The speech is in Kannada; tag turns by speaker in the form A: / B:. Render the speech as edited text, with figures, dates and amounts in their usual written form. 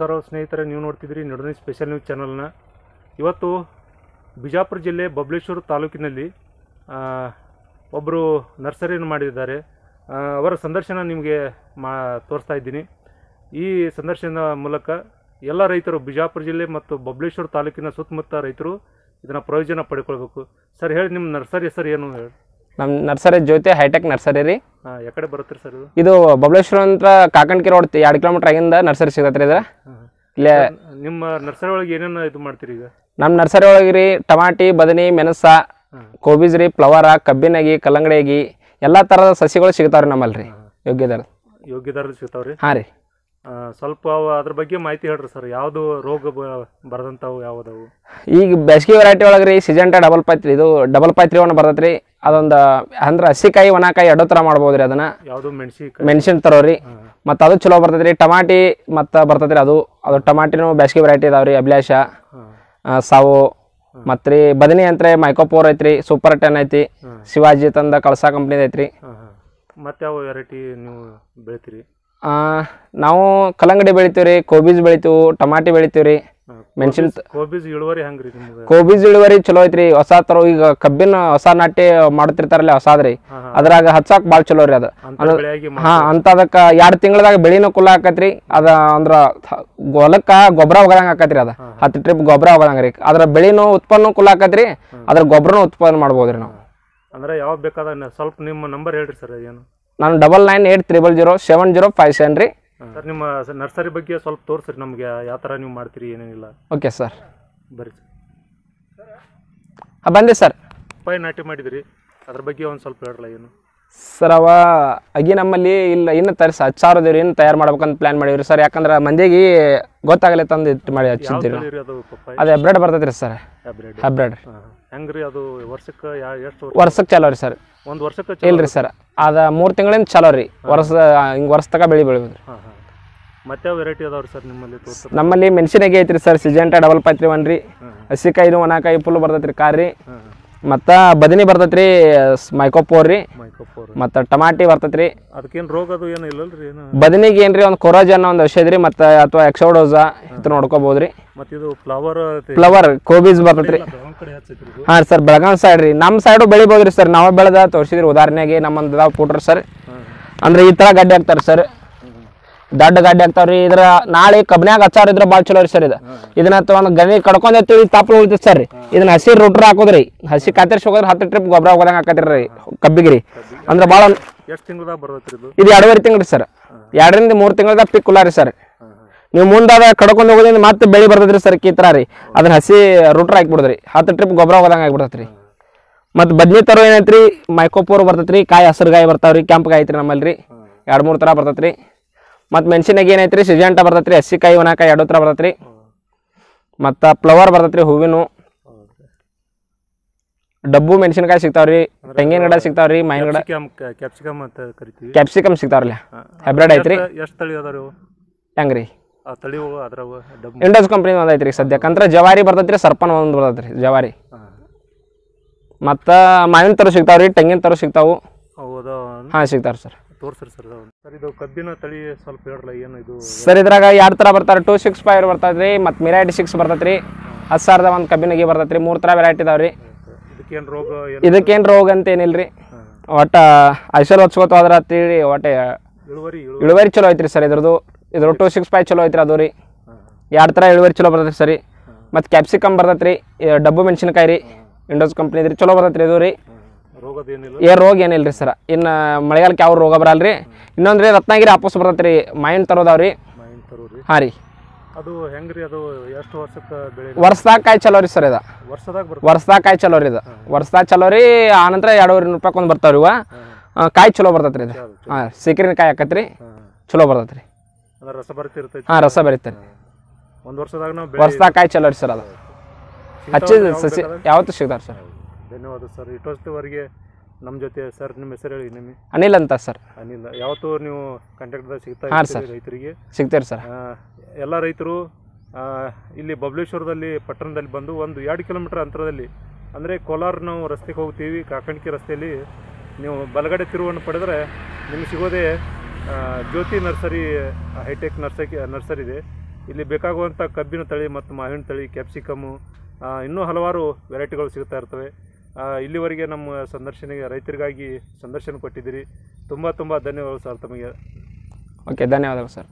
A: ನಮಸ್ಕಾರ ಸ್ನೇಹಿತರೆ, ನೀವು ನೋಡ್ತಿದ್ರಿ ನಡುವೆ ಸ್ಪೆಷಲ್ ನ್ಯೂಸ್ ಚಾನಲ್ನ. ಇವತ್ತು ಬಿಜಾಪುರ ಜಿಲ್ಲೆ ಬಬಲೇಶ್ವರ ತಾಲೂಕಿನಲ್ಲಿ ಒಬ್ಬರು ನರ್ಸರಿಯನ್ನು ಮಾಡಿದ್ದಾರೆ. ಅವರ ಸಂದರ್ಶನ ನಿಮಗೆ ತೋರಿಸ್ತಾ ಇದ್ದೀನಿ. ಈ ಸಂದರ್ಶನದ ಮೂಲಕ ಎಲ್ಲ ರೈತರು, ಬಿಜಾಪುರ ಜಿಲ್ಲೆ ಮತ್ತು ಬಬಲೇಶ್ವರ ತಾಲೂಕಿನ ಸುತ್ತಮುತ್ತ ರೈತರು ಇದನ್ನು ಪ್ರಯೋಜನ ಪಡ್ಕೊಳ್ಬೇಕು. ಸರ್ ಹೇಳಿ, ನಿಮ್ಮ ನರ್ಸರಿ ಹೆಸರು ಏನು ಹೇಳಿ?
B: ನಮ್ಮ ನರ್ಸರಿ ಜ್ಯೋತಿ ಹೈಟೆಕ್ ನರ್ಸರಿ ರೀ.
A: ಯಾಕಡೆ ಬರುತ್ತೆ ಸರ್ ಇದು?
B: ಇದು ಬಬಲೇಶ್ವರ ಅಂತ ಕಾಕಂಡ್ಕಿ ರೋಡ್ 2 ಕಿಲೋಮೀಟರ್ ಆಗಿಂದ ನರ್ಸರಿ ಸಿಗತ್ತೆ ರೀ. ಇದು ಇಲ್ಲೇ
A: ನಿಮ್ಮ ನರ್ಸರಿ ಒಳಗೆ ಏನೇನು ಇದು ಮಾಡ್ತೀರಿ ಈಗ?
B: ನಮ್ಮ ನರ್ಸರಿ ಒಳಗೆ ರೀ ಟಮಾಟಿ, ಬದನಿ, ಮೆಣಸ, ಕೋಬೀಜ್ ರೀ, ಫ್ಲವರ, ಕಬ್ಬಿನಾಗಿ, ಕಲ್ಲಂಗಡಿಯಾಗಿ ಎಲ್ಲ ಥರದ ಸಸಿಗಳು ಸಿಗ್ತಾವ್ರಿ ನಮ್ಮಲ್ಲಿ ರೀ.
A: ಯೋಗ್ಯದಾರ ಸಿಗ್ತಾವ್ರಿ?
B: ಹಾಂ ರೀ.
A: ಸ್ವಲ್ಪ ಅದ್ರ ಬಗ್ಗೆ ಮಾಹಿತಿ ಹೇಳ್ರಿ ಸರ್. ಯಾವುದು ರೋಗ ಬರದಂಥವು ಯಾವುದವು? ಈಗ
B: ಬೇಸಿಗೆ ವೆರೈಟಿ ಒಳಗೆ ರೀ ಸಿಜೆಂಟಾ ಡಬಲ್ ಪೈತ್ರಿ, ಇದು ಡಬಲ್ ಪೈತ್ರಿ ಒಣ ಬರ್ತೈತೆ ರೀ. ಅದೊಂದು ಅಂದ್ರೆ ಹಸಿಕಾಯಿ ಒಣಕಾಯಿ ಎರಡೂ ಥರ ಮಾಡ್ಬೋದು ರೀ. ಅದನ್ನ
A: ಯಾವುದು
B: ಮೆಣಸಿನ ತರೋರಿ, ಮತ್ತು ಅದು ಚಲೋ ಬರ್ತೈತೆ ರೀ. ಟಮಾಟಿ ಮತ್ತು ಬರ್ತೈತೆ ರೀ. ಅದು ಟಮಾಟಿನೂ ಬೇಸಿಗೆ ವೆರೈಟಿ ಇದಾವೆ ರೀ. ಅಭಿಲಾಷ, ಸಾವು, ಮತ್ತು ರೀ ಬದನಿ ಅಂತ್ರೆ ಮೈಕೋಪೋರ್ ಐತ್ರಿ, ಸೂಪರ್ 10 ಐತಿ, ಶಿವಾಜಿ ತಂದ ಕಳಸಾ ಕಂಪ್ನಿದ ಐತ್ರಿ.
A: ಮತ್ತು ಯಾವ ವೆರೈಟಿ ನೀವು ಬೆಳಿತೀರಿ?
B: ನಾವು ಕಲ್ಲಂಗಡಿ ಬೆಳಿತೀವಿ ರೀ, ಕೋಬೀಜ್ ಬೆಳಿತೀವಿ, ಟಮಾಟಿ ಬೆಳಿತೀವಿ ರೀ, ಮೆಣಸಿನ.
A: ಕೋಬೀಜ್ ಇಳುವರಿ ಹೆಂಗ್ರಿ ನಿಮ್ಗೆ?
B: ಕೋಬೀಜ್ ಇಳುವರಿ ಚಲೋ ಐತ್ರಿ. ಹೊಸ ತರ ಈಗ ಕಬ್ಬಿನ ಹೊಸ ನಾಟಿ ಮಾಡ್ತಿರ್ತಾರಲ್ಲ ಹೊಸಾದ್ರಿ, ಅದ್ರಾಗ ಹಚ್ಚಾಕ್ ಭಾಳ ಚಲೋ ರೀ. ಅದು ಅಂತ ಅದಕ್ಕ 2 ತಿಂಗಳದಾಗ ಬೆಳಿನೂ ಕುಲ್ಲ ಆಕತ್ರಿ. ಅದ ಅಂದ್ರ ಹೊಲಕ್ಕ ಗೊಬ್ಬರ ಹೋಗದಂಗ ಆಕತ್ರಿ. ಅದ 10 ಟ್ರಿಪ್ ಗೊಬ್ಬರ ಹೋಗದಂಗ್ರಿ. ಅದ್ರ ಬೆಳಿನೂ ಉತ್ಪನ್ನ ಕುಲ್ಲ ಆಕತ್ರಿ, ಅದ್ರ ಗೊಬ್ಬರನೂ ಉತ್ಪಾದನೆ ಮಾಡ್ಬೋದ್ರಿ ನಾವು.
A: ಅಂದ್ರೆ ಯಾವಾಗ ಬೇಕಾದ ಸ್ವಲ್ಪ ನಿಮ್ಮ ನಂಬರ್ ಹೇಳ್ರಿ ಸರ್. ಏನು?
B: ನಾನು 99800705 ರೀ.
A: ಸರ್, ನಿಮ್ಮ ನರ್ಸರಿ ಬಗ್ಗೆ ಸ್ವಲ್ಪ ತೋರಿಸ್ರಿ ನಮಗೆ, ಯಾವ ಥರ ನೀವು ಮಾಡ್ತೀರಿ ಏನೇನಿಲ್ಲ.
B: ಓಕೆ ಸರ್,
A: ಬರ್ರಿ
B: ಸರ್. ಬಂದೆ ಸರ್.
A: ಪಪ್ಪಾಯಿ ನಾಟಿ ಮಾಡಿದ್ರಿ, ಅದ್ರ ಬಗ್ಗೆ ಒಂದು ಸ್ವಲ್ಪ ಹೇಳ್ರಲ್ಲ. ಏನು
B: ಸರ್, ಅಗಿ ನಮ್ಮಲ್ಲಿ ಇಲ್ಲ ಇನ್ನು ತರಿಸಿ ಹಚ್ಚಾರದೇವ್ರಿ, ಇನ್ನು ತಯಾರು ಮಾಡ್ಬೇಕಂತ ಪ್ಲಾನ್ ಮಾಡಿವ್ರಿ ಸರ್. ಯಾಕಂದ್ರೆ ಮಂದಿಗೆ ಗೊತ್ತಾಗಲಿ ತಂದು ಇಟ್ಟು ಮಾಡಿ ಹಚ್ಚಿದ್ದೀವಿ. ಅದು ಹೈಬ್ರಿಡ್ ಬರ್ತೈತೆ ರೀ ಸರ್. ಹೈಬ್ರಿಡ್
A: ಹೆಂಗ್ರಿ ಅದು? ವರ್ಷಕ್ಕೆ
B: ವರ್ಷಕ್ಕೆ ಚಲೋ ರೀ ಸರ್.
A: ಒಂದು ವರ್ಷಕ್ಕೆ
B: ಇಲ್ರಿ ಸರ್, ಅದು 3 ತಿಂಗಳಿಂದ ಚಲೋ ರೀ. ವರ್ಷ ತಕ ಬೆಳಿಬೋದು.
A: ಮತ್ತೆ ವೆರೈಟಿ ಅದಾವ್ರಿ ಸರ್ ನಿಮ್ಮಲ್ಲಿ?
B: ನಮ್ಮಲ್ಲಿ ಮೆಣಸಿನಾಗಿ ಐತ್ರಿ ಸರ್. ಸಿಜೆಂಟಾ ಡಬಲ್ ಪೈತ್ರಿ 1 ರೀ, ಹಸಿಕಾಯಿ ಒಣಕಾಯಿ ಫುಲ್ ಬರ್ತೈತ್ರಿ ಕಾರ್ ರೀ. ಮತ್ತು ಬದನಿ ಬರ್ತೈತ್ರಿ ಮೈಕೋಪೋರ್ ರೀ, ಮತ್ತು ಟಮಾಟಿ ಬರ್ತೈತ್ರಿ.
A: ಅದಕ್ಕೇನು ರೋಗ ಅದು ಏನು ಇಲ್ಲಲ್ರಿ? ಏನು
B: ಬದನಿಗೆ ಏನ್ರಿ ಒಂದು ಕೊರೋಜನ್ ಒಂದು ಔಷಧಿ ರೀ, ಮತ್ತು ಅಥವಾ ಎಕ್ಸೋಡೋಸಾ ಇದು ನೋಡ್ಕೋಬೋದ್ರಿ.
A: ಮತ್ತು ಇದು
B: ಫ್ಲವರ್ ಕೋಬೀಜ್ ಬರ್ತೈತ್ರಿ. ಹಾಂ ಸರ್, ಬೆಳಗಾವಿ ಸೈಡ್ ರೀ. ನಮ್ಮ ಸೈಡು ಬೆಳಿಬೋದ್ರಿ ಸರ್. ನಾವೇ ಬೆಳೆದ ತೋರಿಸಿದ್ರಿ. ಉದಾಹರಣೆಗೆ ನಮ್ಮೊಂದು ಪುಟ್ರಿ ಸರ್, ಅಂದ್ರೆ ಈ ಥರ ಗಡ್ಡೆ ಹಾಕ್ತಾರೆ ಸರ್. ದೊಡ್ಡ ಗಾಡಿ ಆಗ್ತಾವ್ರಿ. ಇದ್ರ ನಾಳೆ ಕಬ್ನ್ಯಾಗ ಹಚ್ಚಾರ ಇದ್ರ ಭಾಳ ಚಲೋ ರೀ ಸರ್. ಇದನ್ನ ಒಂದು ಗಣಿ ಕಡ್ಕೊಂಡ್ ತಾಪಲು ಉಳಿತೈತಿ ಸರ್. ಇದನ್ನ ಹಸಿ ರೂಟ್ರ ಹಾಕೋದ್ರಿ, ಹಸಿ ಕಾತರಿಸಿ ಹೋಗೋದ್ರ 10 ಟ್ರಿಪ್ ಗೊಬ್ಬರ ಹೋಗೋದಂಗ ಹಾಕತ್ರಿ ಕಬ್ಬಿಗೆ ರೀ. ಅಂದ್ರೆ ಭಾಳ
A: ಎಷ್ಟು ತಿಂಗಳದಾಗ ಬರ್ತೈತ್ರಿ ಇದು?
B: ಇದು 2.5 ತಿಂಗಳು ರೀ ಸರ್. 2 ರಿಂದ 3 ತಿಂಗಳದಾಗ ಪಿಕ್ ಕುಲ್ಲ ರೀ ಸರ್. ನೀವು ಮುಂದಾದ ಕಡ್ಕೊಂಡು ಹೋಗೋದ್ರಿಂದ ಮತ್ತೆ ಬೆಳಿ ಬರ್ತೈತ್ರಿ ಸರ್. ಈ ಥರ ರೀ ಅದನ್ನ ಹಸಿ ರೂಟ್ರ ಹಾಕ್ಬಿಡದ್ರಿ, 10 ಟ್ರಿಪ್ ಗೊಬ್ಬರ ಹೋಗೋದಂಗ ಆಗ್ಬಿಡ್ತೈತ್ರಿ. ಮತ್ತು ಬದ್ನಿ ತರೋ ಏನೈತ್ರಿ ಮೈಕೋಪೋರ್ ಬರ್ತೈತ್ರಿ. ಕಾಯಿ ಹಸಿರುಗಾಯಿ ಬರ್ತಾವ್ರಿ, ಕೆಂಪು ಕಾಯಿ ಐತ್ರಿ ನಮ್ಮಲ್ಲಿ ರೀ. 2-3 ಥರ ಬರ್ತೈತ್ರಿ. ಮತ್ತು ಮೆಣಸಿನಾಗ ಏನೈತ್ರಿ ಸಿಜೆಂಟಾ ಬರ್ತೈತ್ರಿ, ಹಸಿಕಾಯಿ ಒಣಕಾಯಿ 2 ಥರ ಬರ್ತೈತ್ರಿ. ಮತ್ತು ಫ್ಲವರ್ ಬರ್ತೈತ್ರಿ, ಹೂವಿನ ಡಬ್ಬು ಮೆಣಸಿನಕಾಯಿ ಸಿಗ್ತಾವ್ರಿ, ತೆಂಗಿನ ಗಿಡ ಸಿಗ್ತಾವ್ರಿ, ಮಾವಿನ ಗಿಡ, ಕ್ಯಾಪ್ಸಿಕಮ್ ಸಿಗ್ತಾವ್ರಲ್ಲ. ಹೈಬ್ರಿಡ್ ಐತ್ರಿ. ಹೆಂಗ್ರಿ? ಇಂಡಸ್ ಕಂಪ್ನಿ ಒಂದು ಐತ್ರಿ ಸದ್ಯಕ್ಕಂದ್ರೆ. ಜವಾರಿ ಬರ್ತೈತ್ರಿ, ಸರ್ಪನ್ ಒಂದು ಬರ್ತೈತ್ರಿ ಜವಾರಿ. ಮತ್ತು ಮಾವಿನ ತರ ಸಿಗ್ತಾವ್ರಿ, ತೆಂಗಿನ ತರ ಸಿಗ್ತಾವು. ಹಾಂ ಸಿಗ್ತಾವ್ರಿ ಸರ್.
A: ತೋರಿಸ್ರಿ ಸರ್. ಸರ್ ಇದು ಕಬ್ಬಿನ ತಳಿ ಸ್ವಲ್ಪ ಹೇಳ್ರಲ್ಲ, ಏನು ಇದು?
B: ಸರ್ ಇದ್ರಾಗ 2 ಥರ ಬರ್ತಾರೆ. 265 ಬರ್ತೈತ್ರಿ, ಮತ್ತು ಮಿರಾಟಿ 6 ಬರ್ತೈತ್ರಿ, 10,000 ಒಂದು ಕಬ್ಬಿನಿಗೆ ಬರ್ತೈತೆ ರೀ 3 ಥರ ವೆರೈಟಿ ಇದಾವೆ ರೀ
A: ಇದಕ್ಕೇನು ರೋಗ
B: ಇದಕ್ಕೇನು ರೋಗ ಅಂತ ಏನಿಲ್ಲ ರೀ ಒಟ್ಟು ಐಸಲ್ ಹೊಚ್ಕೋತ ಹೋದ್ರೆ ಅಂತೇಳಿ ಒಟ್ಟು ಇಳುವರಿ ಚಲೋ ಐತ್ರಿ ಸರ್ ಇದ್ರದ್ದು 265 ಚಲೋ ಐತ್ರಿ ಅದು ರೀ 2 ಥರ ಇಳುವರಿ ಚಲೋ ಬರ್ತೈತೆ ಸರಿ ಮತ್ತು ಕ್ಯಾಪ್ಸಿಕಮ್ ಬರ್ತೈತೆ ರೀ ಡಬ್ಬು ಮೆಣಸಿನ್ಕಾಯಿ ರೀ ವಿಂಡೋಸ್ ಕಂಪ್ನಿ ರೀ ಚಲೋ ಬರ್ತೈತೆ ರೀ ಇದು ರೀ ರೋಗ ಏನಿಲ್ಲ ರೀ ಸರ್ ಇನ್ನು ಮಳೆಗಾಲಕ್ಕೆ ಯಾವ ರೋಗ ಬರಲ್ಲ ರೀ ಇನ್ನೊಂದು ರೀ ರತ್ನಗಿರಿ ಆಪಸ್ ಬರ್ತೈತೆ ರೀ ಮೈನ್ ತರೋದಾವ್ ರೀ ಹಾಂ ರೀ
A: ಅದು ಹೆಂಗ್ರಿ ಅದು ಎಷ್ಟು ವರ್ಷಕ್ಕೆ ಬೆಳೆ
B: ವರ್ಷದಾಗ ಕಾಯಿ ಚಲೋ ರೀ ಸರ್ ಇದು ವರ್ಷದಾಗ ಕಾಯಿ ಚಲೋ ರೀ ಇದು ವರ್ಷದಾಗ ಚಲೋ ರೀ ಆನಂತರ 2,500 ರೂಪಾಯಿ ಒಂದು ಬರ್ತಾವ್ರಿ ಇವ ಕಾಯಿ ಚಲೋ ಬರ್ತೈತೆ ರೀ ಇದು ಹಾಂ ಸೀಕರಿನ ಕಾಯಿ ಹಾಕತ್ತೆ ರೀ ಚಲೋ ಬರ್ತೈತೆ ರೀ
A: ರಸ ಬರ್ತೈತೆ
B: ಹಾಂ ರಸ ಬರೀತಾರೆ
A: ಒಂದು ವರ್ಷದಾಗ
B: ವರ್ಷದಾಗ ಕಾಯಿ ಚಲೋ ರೀ ಸರ್ ಅದು ಹಚ್ಚಿದ ಸಸಿ ಯಾವತ್ತೂ ಸಿಗ್ತಾರೆ ಸರ್
A: ಧನ್ಯವಾದ ಸರ್ ಇಷ್ಟೊತ್ತವರೆಗೆ ನಮ್ಮ ಜೊತೆ ಸರ್ ನಿಮ್ಮ ಹೆಸರು ಹೇಳಿ ನಿಮಗೆ
B: ಅನಿಲ್ ಅಂತ ಸರ್
A: ಅನಿಲ್ ಯಾವತ್ತೂ ನೀವು ಕಾಂಟ್ಯಾಕ್ಟ್ದಾಗ ಸಿಗ್ತಾ ರೈತರಿಗೆ
B: ಸಿಗ್ತೀರಿ ಸರ್
A: ಎಲ್ಲ ರೈತರು ಇಲ್ಲಿ ಬಬಲೇಶ್ವರದಲ್ಲಿ ಪಟ್ಟಣದಲ್ಲಿ ಬಂದು ಒಂದು 2 ಕಿಲೋಮೀಟರ್ ಅಂತರದಲ್ಲಿ ಅಂದರೆ ಕೋಲಾರ ನಾವು ರಸ್ತೆಗೆ ಹೋಗ್ತೀವಿ ಕಾಕಣಿಕೆ ರಸ್ತೆಯಲ್ಲಿ ನೀವು ಬಲಗಡೆ ತಿರುವನ್ನು ಪಡೆದರೆ ನಿಮಗೆ ಸಿಗೋದೇ ಜ್ಯೋತಿ ನರ್ಸರಿ ಹೈಟೆಕ್ ನರ್ಸರಿ ಇದೆ ಇಲ್ಲಿ ಬೇಕಾಗುವಂಥ ಕಬ್ಬಿನ ತಳಿ ಮತ್ತು ಮಾವಿನ ತಳಿ ಕ್ಯಾಪ್ಸಿಕಮ್ಮು ಇನ್ನೂ ಹಲವಾರು ವೆರೈಟಿಗಳು ಸಿಗ್ತಾ ಇರ್ತವೆ ಇಲ್ಲಿವರೆಗೆ ನಮ್ಮ ರೈತರಿಗಾಗಿ ಸಂದರ್ಶನ ಕೊಟ್ಟಿದ್ದೀರಿ ತುಂಬ ಧನ್ಯವಾದಗಳು ಸರ್ ತಮಗೆ
B: ಓಕೆ ಧನ್ಯವಾದಗಳು ಸರ್